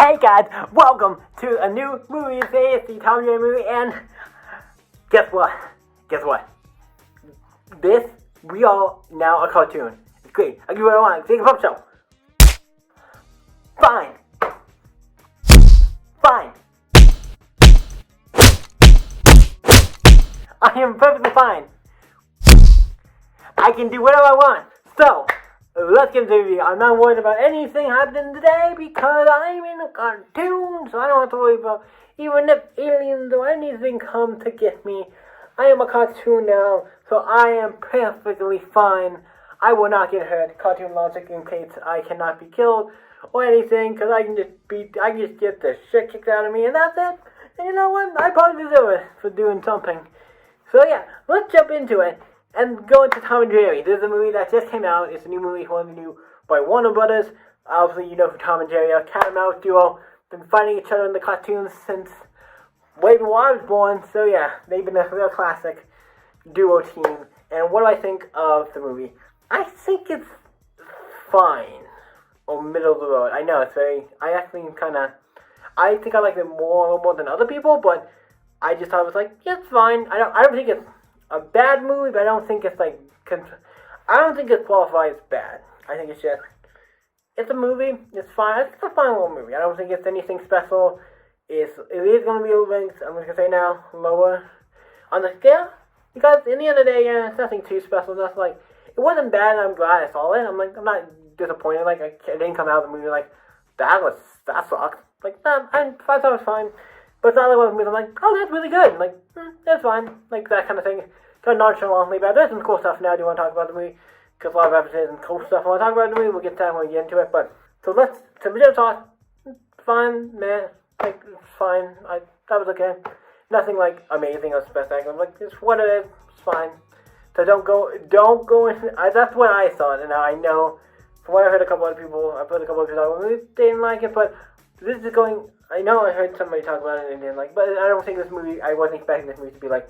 Hey guys, welcome to a new movie. Today it's the Tom and Jerry movie, and guess what? This, we are now a cartoon. It's great. I do what I want. It's a pup show. Fine. I am perfectly fine. I can do whatever I want. So, let's get into the video. I'm not worried about anything happening today because I'm in a cartoon, so I don't have to worry about even if aliens or anything come to get me. I am a cartoon now, so I am perfectly fine. I will not get hurt. Cartoon logic in case I cannot be killed or anything, because I can just get the shit kicked out of me, and that's it. And you know what? I probably deserve it for doing something. So yeah, let's jump into it and go into Tom and Jerry. This is a movie that just came out. It's a new movie, one of the new by Warner Brothers. Obviously, you know who Tom and Jerry are, cat and mouse duo. Been fighting each other in the cartoons since way before I was born. So yeah, they've been a real classic duo team. And what do I think of the movie? I think it's fine, or middle of the road. I know it's very. I think I like it more than other people, but I just thought it was like, yeah, it's fine. I don't think it's a bad movie, but I don't think it's like, I don't think it qualifies as bad. I think it's just, it's a movie. It's fine. It's a fine little movie. I don't think it's anything special. It is going to be a little bit, I'm just going to say now, lower on the scale, because in the end of the day, yeah, it's nothing too special. That's like, it wasn't bad, and I'm glad I saw it. I'm not disappointed. Like, I didn't come out of the movie like, that sucked. Like, nah, I thought it was fine. But it's not like one of the movies I'm like, oh, that's really good. Like, that's fine. Like, that kind of thing. Kind of nonchalantly bad. There's some cool stuff now. I do want to talk about the movie. Because a lot of episodes and cool stuff I want to talk about the movie. We'll get to that when we get into it. But, so video talk. Fine, man. Like, it's fine. That was okay. Nothing, like, amazing or spectacular. Like, it's what it is. It's fine. So don't go in. That's what I thought. And now I know, from what I heard I've heard a couple of people talk about it, they didn't like it. But this is going, I know I heard somebody talk about it and they didn't like, but I don't think this movie, I wasn't expecting this movie to be like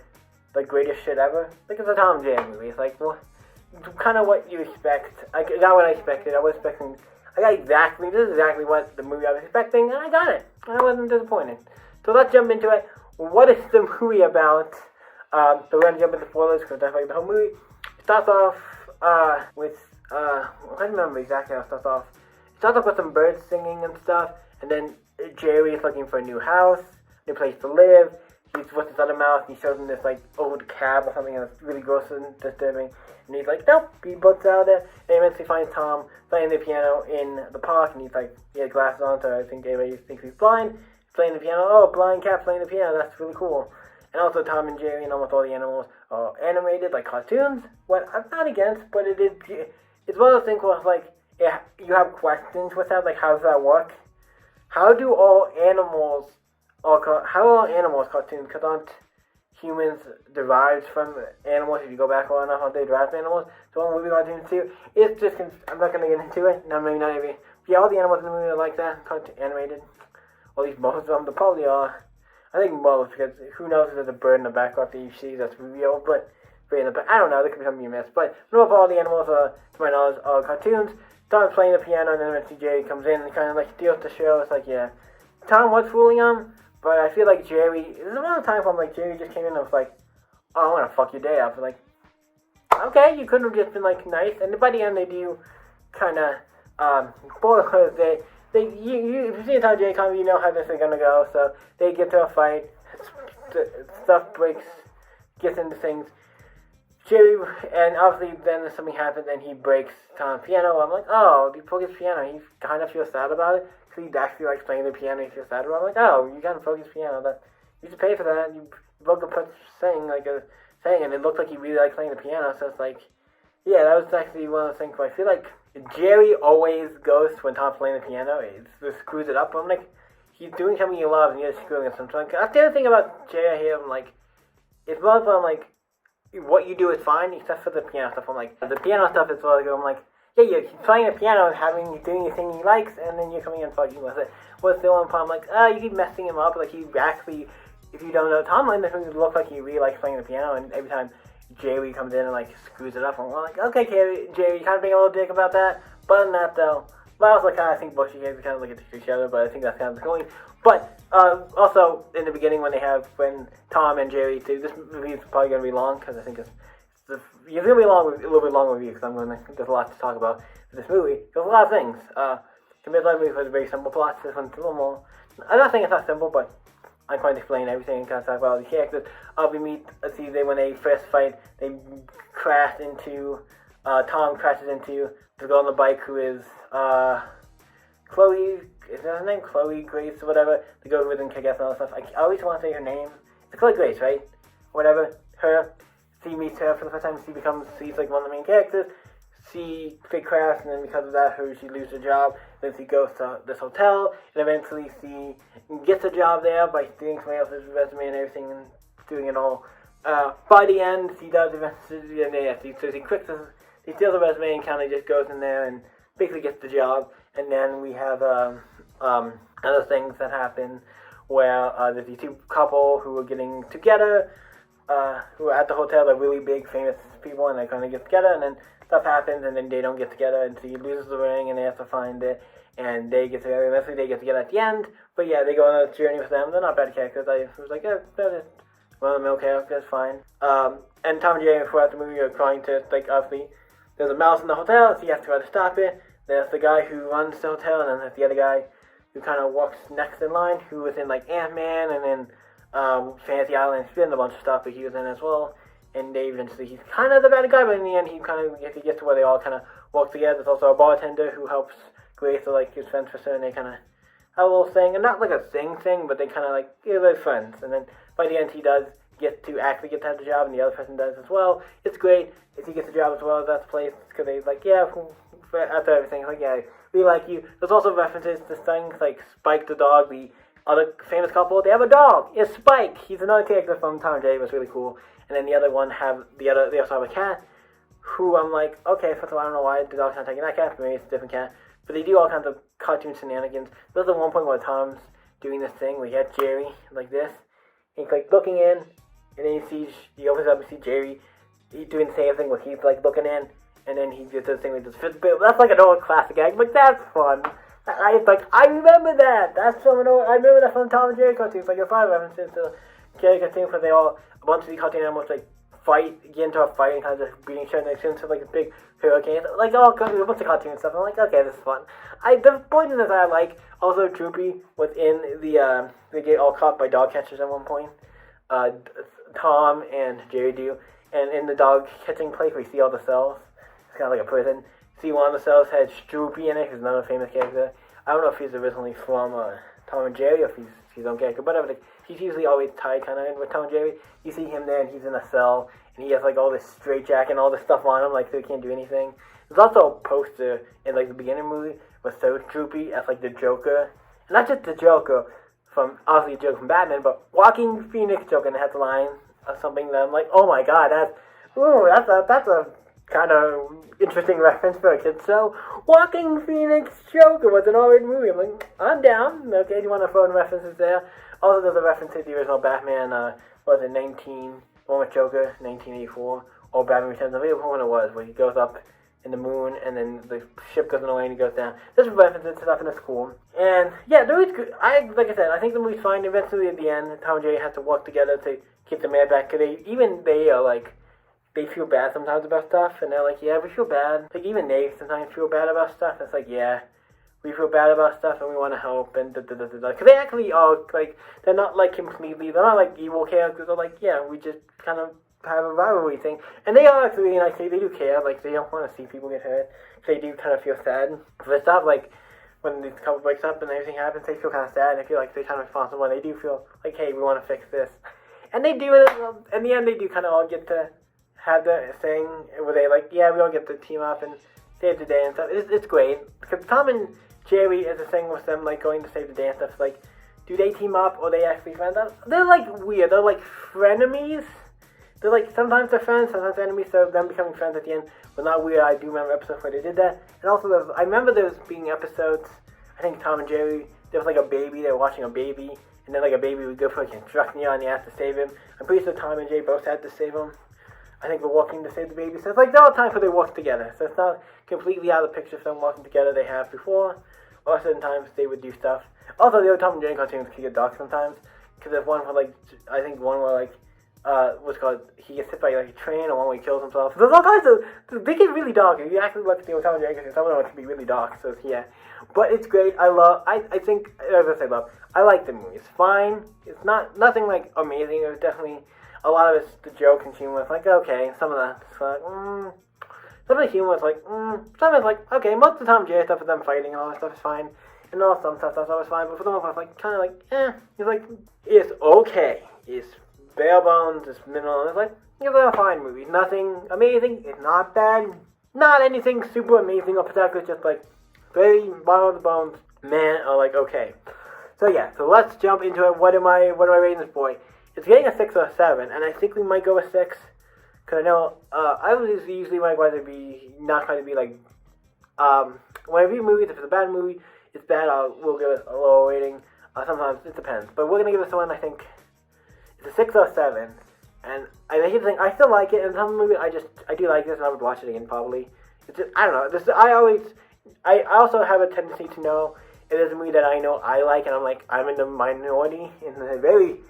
the greatest shit ever. Like, it's a Tom and Jerry movie. It's like, well, kind of what you expect. I got what I expected. This is exactly what the movie I was expecting, and I got it. I wasn't disappointed. So let's jump into it. What is the movie about? So we're going to jump into spoilers because that's like the whole movie. It starts off with, I can't remember exactly how it starts off. It starts off with some birds singing and stuff, and then Jerry is looking for a new house, new place to live. He's with his other mouse, and he shows him this, like, old cab or something that's really gross and disturbing. And he's like, nope, he books out of there. And he eventually finds Tom playing the piano in the park, and he's like, he has glasses on, so I think everybody thinks he's blind. He's playing the piano. Oh, blind cat playing the piano, that's really cool. And also Tom and Jerry and almost all the animals are animated like cartoons. What I'm not against, but it's one of those things where, like, yeah, you have questions with that, like, how does that work? How are all animals cartoons? Because aren't humans derived from animals? If you go back long enough, aren't they derived from animals? So what movie cartoons too? It's just, I'm not going to get into it. No, maybe not even. Yeah, all the animals in the movie are like that, animated. Or at least most of them, they probably are. I think most, because who knows if there's a bird in the background that you see that's real, but I don't know, there could be something you missed. But no, all the animals are, to my knowledge, are cartoons. Tom playing the piano, and then eventually Jerry comes in and kind of like steals the show. It's like, yeah, Tom was fooling him, but I feel like Jerry, there's a lot of times when like Jerry just came in and was like, oh, I want to fuck your day up. Like, okay, you could have just been like nice, and by the end they do kind of, spoilers, if you see Tom and Jerry come, you know how this is gonna go. So they get to a fight, stuff breaks, gets into things. Jerry, and obviously then something happens and he breaks Tom's piano. I'm like, oh, he broke his piano. He kind of feels sad about it because he actually likes playing the piano. He feels sad about it. I'm like, oh, you kind of broke his piano. You should pay for that. You broke a saying, and it looked like he really liked playing the piano. So it's like, yeah, that was actually one of the things where I feel like Jerry always goes when Tom's playing the piano. It just screws it up. I'm like, he's doing something he loves and you're screwing it sometimes. That's the other thing about Jerry here. I'm like, it's more of like, what you do is fine, except for the piano stuff. I'm like, the piano stuff is really good. I'm like, yeah, you're playing the piano and doing your thing he likes, and then you're coming in and fucking with it. What's the only problem? Like, you keep messing him up. Like, he actually, if you don't know, Tom Lane doesn't look like he really likes playing the piano, and every time Jerry comes in and, like, screws it up, I'm like, okay, Jerry, you kind of being a little dick about that. But other than that, though, But I also kind of think both you guys kind of look at each other, but I think that's kind of the going. But also in the beginning when Tom and Jerry do this movie is probably going to be long because I think it's going to be a little bit long review because there's a lot to talk about with this movie. There's a lot of things. Compared to other movies with very simple plots, this one's a little more. I'm not saying it's not simple, but I'm going to explain everything and kind of talk about all the characters. We meet, when they first fight, they crash into, Tom crashes into the girl on the bike who is, Chloe, is that her name? Chloe Grace or whatever, the girl who was in Kick-Ass and all that stuff. I always want to say her name. It's Chloe Grace, right? Whatever. Her. She meets her for the first time. She's like one of the main characters. She crashed, and then because of that, she loses her job. Then she goes to this hotel, and eventually she gets a job there by stealing somebody else's resume and everything, and doing it all. By the end, she does eventually, so she steals the resume and kind of just goes in there and basically gets the job. And then we have other things that happen where there's these two couple who are getting together, who are at the hotel. They're really big, famous people, and they kind of get together, and then stuff happens, and then they don't get together, and she loses the ring, and they have to find it, and they get together. Eventually, they get together at the end. But yeah, they go on a journey with them. They're not bad characters. I was like, yeah, they're just one-of-the-mill characters, fine. And Tom and Jerry, throughout the movie, are trying to, obviously, there's a mouse in the hotel, so you have to try to stop it. There's the guy who runs the hotel, and then there's the other guy who kind of walks next in line, who was in, Ant-Man, and then Fantasy Island. He's been in a bunch of stuff, but he was in as well. And Dave, he's kind of the bad guy, but in the end, he gets to where they all kind of work together. There's also a bartender who helps Grace, his friends for certain. They kind of have a little thing, and not like a thing, but they kind of they're friends. And then by the end, he does get to have the job, and the other person does as well. It's great if he gets the job as well as that place, because they after everything, we like you. There's also references to things like Spike the dog, the other famous couple. They have a dog. It's Spike. He's another character from Tom and Jerry. It was really cool. And then the other one they also have a cat, who I'm like, okay, first of all, I don't know why the dog's not taking that cat, but maybe it's a different cat. But they do all kinds of cartoon shenanigans. There's the one point where Tom's doing this thing where he has Jerry like this. He's looking in, and then he opens up and see Jerry. He's doing the same thing where he's looking in, and then he does this thing with his fist. That's an old classic gag. That's fun. I remember that. I remember that from Tom and Jerry cartoons. If I references to Jerry cartoons where they all, a bunch of these cartoon animals get into a fight and kind of just beating each other into a big hurricane. A bunch of cartoon stuff. I'm like, okay, this is fun. The point is that I also Droopy was in they get all caught by dog catchers at one point. Tom and Jerry do. And in the dog catching place, we see all the cells. It's kind of like a prison. See, one of the cells had Droopy in it, who's another famous character. I don't know if he's originally from Tom and Jerry, or if he's his own character, but whatever. He's usually always tied kind of in with Tom and Jerry. You see him there, and he's in a cell, and he has all this straitjacket and all this stuff on him, so he can't do anything. There's also a poster in the beginning movie with so Droopy as the Joker, and not just the Joker from obviously the Joker from Batman, but Walking Phoenix Joker, and it has a line or something that I'm like, oh my god, that's a kind of interesting reference for a kid. So, Walking Phoenix Joker was an already movie. I'm like, I'm down. Okay, do you want to throw in references there? Also, there's a reference to the original Batman, one with Joker, 1984, or Batman Returns. I forget which one it was, where he goes up in the moon, and then the ship goes away and he goes down. There's references to stuff in the school. And, yeah, the movie's good. Like I said, I think the movie's fine. Eventually, at the end, Tom and Jerry have to work together to keep the man back, because they are, they feel bad sometimes about stuff, and they're like, yeah, we feel bad. Even they sometimes feel bad about stuff. It's yeah, we feel bad about stuff, and we want to help, and da-da-da-da-da. Because they actually are, they're not, completely, they're not, evil characters. They're yeah, we just kind of have a rivalry thing. And they are actually, they do care. They don't want to see people get hurt. They do kind of feel sad for stuff. When the couple breaks up and everything happens, they feel kind of sad, and they feel they're kind of responsible, and they do feel hey, we want to fix this. And they do it, in the end, they do kind of all get to have the thing where they yeah, we all get to team up and save the day and stuff. It's great, because Tom and Jerry is a thing with them going to save the day and stuff. Do they team up or they actually friends up? They're weird. They're frenemies. They're sometimes they're friends, sometimes they're enemies. So them becoming friends at the end was not weird. I do remember episodes where they did that. And also I remember there was being episodes, I think Tom and Jerry, there was a baby, they were watching a baby, and then a baby would go for a construction yard and they had to save him. I'm pretty sure Tom and Jerry both had to save him. I think they're walking to save the baby. So it's like there are times where they work together. So it's not completely out of the picture of them working together they have before. Or certain times they would do stuff. Also, the other Tom and Jerry cartoons can get dark sometimes. Because there's one where, like, I think one where, like, what's called, he gets hit by, like, a train, or one where he kills himself. So there's all kinds of, they get really dark. If you actually look at the Tom and Jerry cartoons, some of them can be really dark. So, yeah. But it's great. I think, as I say love, I like the movie. It's fine. It's nothing, like, amazing. It was definitely, a lot of it's the joke and humor. It's like, okay. Some of the, it's like, some of the humor is like, some is like, okay, most of the Tom and Jerry stuff is them fighting and all that stuff is fine. And all some stuff that's always fine, but for the most part, it's like, kind of like, it's like, it's okay. It's bare bones, it's minimal, it's like, it's a fine movie. Nothing amazing, it's not bad, not anything super amazing or particular, it's just like, very bottom of the bones, man, or like, okay. So yeah, so let's jump into it. What am I rating this boy? It's getting a 6 or a 7, and I think we might go with 6, because I know, I was usually like, whether it be, not trying to be like, when I review movies, if it's a bad movie, it's bad, we'll give it a lower rating. Sometimes it depends. But we're going to give this one, I think, it's a 6 or 7. And here's the thing, I still like it. In some movies, I do like this, and I would watch it again, probably. It's just, I don't know. I also have a tendency to know it is a movie that I know I like, and I'm in the minority, in the very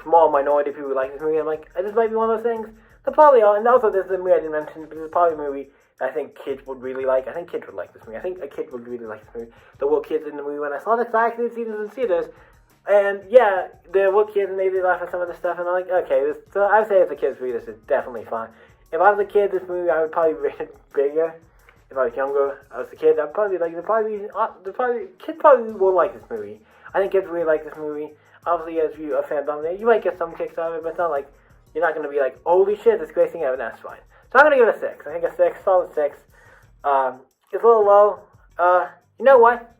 small minority of people who like this movie. I'm like, this might be one of those things. So probably, and also this is a movie I didn't mention, but this is probably a movie I think kids would really like. I think kids would like this movie. I think a kid would really like this movie. There were kids in the movie when I saw this. I actually seen this in theaters. And yeah, there were kids and they did laugh at some of the stuff. And I'm like, okay, so I would say as a kid's movie, this is definitely fun. If I was a kid, this movie, I would probably rate it bigger. If I was younger, I was a kid, I'd probably like, kids probably will like this movie. I think kids really like this movie. Obviously, as you are a fan of it, you might get some kicks out of it, but it's not like, you're not going to be like, holy shit, this great thing ever. That's fine. So I'm going to give it a 6. I think a 6, solid 6. It's a little low. You know what?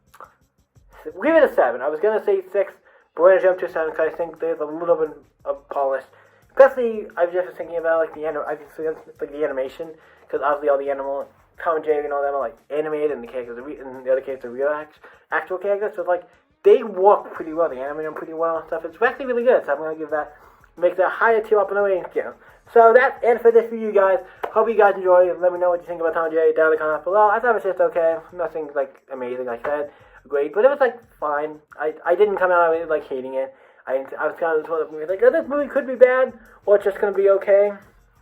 We'll give it a 7. I was going to say 6, but we're going to jump to a 7 because I think there's a little bit of polish. Especially, I was just thinking about like the animation, because obviously all the animal, Tom and Jerry and all them are like animated, and the characters, and the other characters are real actual characters. So it's like, they walk pretty well, they animate them pretty well and stuff. It's actually really good, so I'm going to give that, make that higher tier up in the rating scale. So that's it for this for you guys. Hope you guys enjoy. Let me know what you think about Tom and Jerry down in the comments below. I thought it was just okay. Nothing like amazing, like I said. Great, but it was like fine. I didn't come out of it like hating it. I was kind of one of the movies like, oh, this movie could be bad, or it's just gonna be okay.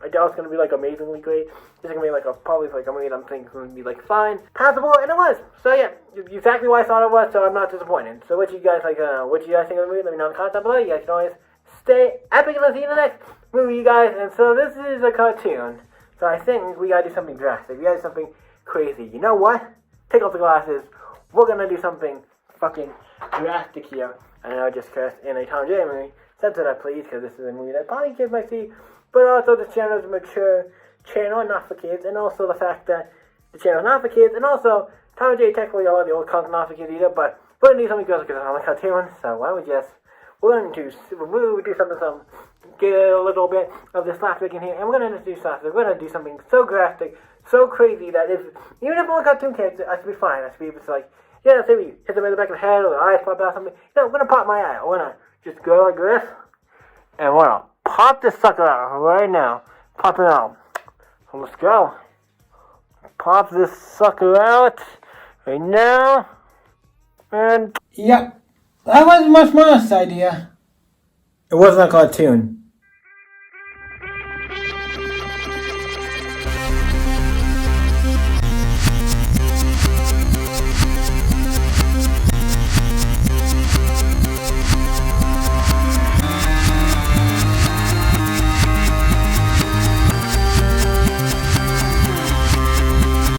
I doubt it's gonna be like amazingly great. It's gonna be like probably like a movie that I'm thinking is gonna be like fine, passable, and it was. So yeah, exactly what I thought it was. So I'm not disappointed. So what you guys like? What you guys think of the movie? Let me know in the comments down below. You guys can always stay epic, and I'll see you in the next movie, you guys. And so this is a cartoon. So I think we gotta do something drastic. We gotta do something crazy. You know what? Take off the glasses. We're gonna do something fucking drastic here. I know I just cursed in a Tom and Jerry movie. Censor that, please, because this is a movie that probably kids might see. But also, this channel is a mature channel, not for kids. And also the fact that the channel is not for kids. And also, Tom and Jerry technically all the old content not for kids either. But we're gonna do something good because I'm a cartoon. So why don't we just, we're going to do something, get a little bit of the slapstick in here, and we're going to do slapstick. We're going to do something so graphic, so crazy that even if we're cartoon kids, I should be fine. I should be able to like, yeah, say we hit them in the back of the head, or the eyes pop out, something. No, we're going to pop my eye. We're going to just go like this, and we're going to pop this sucker out right now. Pop it out. So let's go. Pop this sucker out right now, and yeah. That was my smartest idea. It wasn't a cartoon.